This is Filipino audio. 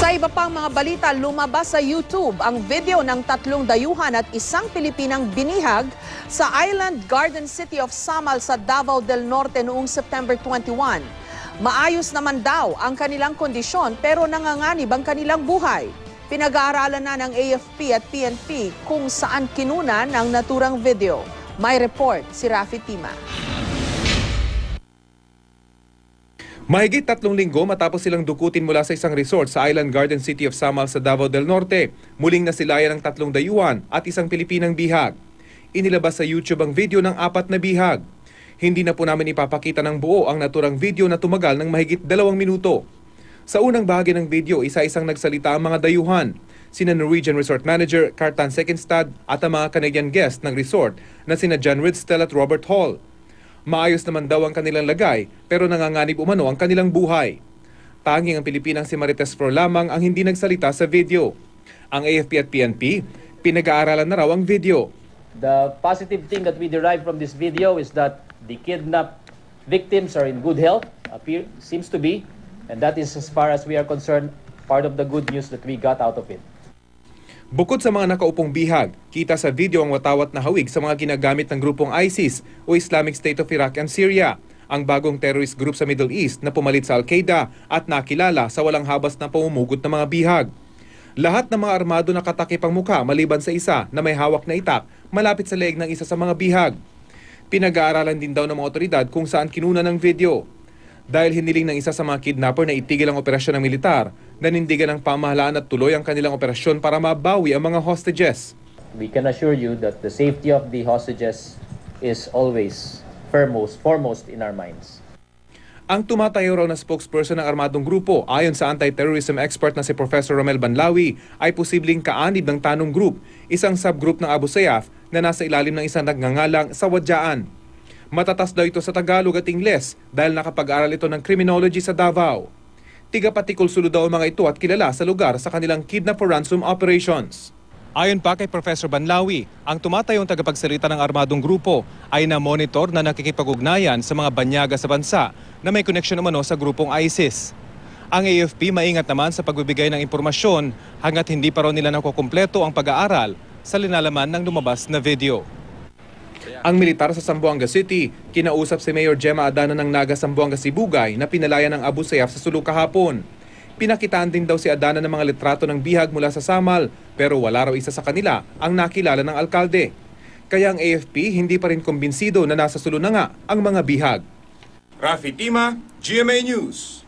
Sa iba pang mga balita, lumabas sa YouTube ang video ng 3 dayuhan at 1 Pilipinang binihag sa Island Garden City of Samal sa Davao del Norte noong September 21. Maayos naman daw ang kanilang kondisyon pero nanganganib ang kanilang buhay. Pinag-aaralan na ng AFP at PNP kung saan kinunan ang naturang video. May report si Rafi Tima. Mahigit 3 linggo matapos silang dukutin mula sa isang resort sa Island Garden City of Samal sa Davao del Norte, muling nasilayan ng 3 dayuhan at 1 Pilipinang bihag. Inilabas sa YouTube ang video ng 4 na bihag. Hindi na po namin ipapakita ng buo ang naturang video na tumagal ng mahigit 2 minuto. Sa unang bahagi ng video, isa-isang nagsalita ang mga dayuhan, sina Norwegian Resort Manager Kjartan Sekenstad at ang mga Canadian guest ng resort na sina John Ridstel at Robert Hall. Maayos naman daw ang kanilang lagay pero nanganganib umano ang kanilang buhay. Tanging ang Pilipinang si Marites Flor lamang ang hindi nagsalita sa video. Ang AFP at PNP, pinag-aaralan na raw ang video. The positive thing that we derive from this video is that the kidnapped victims are in good health, seems to be, and that is, as far as we are concerned, part of the good news that we got out of it. Bukod sa mga nakaupong bihag, kita sa video ang watawat na hawig sa mga ginagamit ng grupong ISIS o Islamic State of Iraq and Syria, ang bagong terrorist group sa Middle East na pumalit sa Al-Qaeda at nakilala sa walang habas na pamumugot ng mga bihag. Lahat ng mga armado nakatakip ang mukha maliban sa isa na may hawak na itak malapit sa leeg ng isa sa mga bihag. Pinag-aaralan din daw ng mga otoridad kung saan kinunan ng video. Dahil hiniling ng isa sa mga kidnapper na itigil ang operasyon ng militar, nanindigan ng pamahalaan at tuloy ang kanilang operasyon para mabawi ang mga hostages. We can assure you that the safety of the hostages is always foremost in our minds. Ang tumatayo raw na spokesperson ng armadong grupo ayon sa anti-terrorism expert na si Professor Romel Banlawi ay posibleng kaanib ng Tanong Group, isang subgroup ng Abu Sayyaf na nasa ilalim ng isang nagngangalang Sawadyaan. Matatas daw ito sa Tagalog at Ingles dahil nakapag-aral ito ng criminology sa Davao. Tiga-Patikul Sulu daw ang mga ito at kilala sa lugar sa kanilang kidnap for ransom operations. Ayon pa kay Professor Banlawi, ang tumatayong tagapagsalita ng armadong grupo ay na-monitor na nakikipag-ugnayan sa mga banyaga sa bansa na may koneksyon umano sa grupong ISIS. Ang AFP maingat naman sa pagbibigay ng impormasyon hanggat hindi pa raw nila nakukumpleto ang pag-aaral sa linalaman ng lumabas na video. Ang militar sa Zamboanga City, kinausap si Mayor Gemma Adana ng Naga Zamboanga Sibugay na pinalaya ng Abu Sayyaf sa Sulu kahapon. Pinakitaan din daw si Adana ng mga litrato ng bihag mula sa Samal pero wala raw isa sa kanila ang nakilala ng alkalde. Kaya ang AFP hindi pa rin kumbinsido na nasa Sulu na nga ang mga bihag. Rafi Tima, GMA News.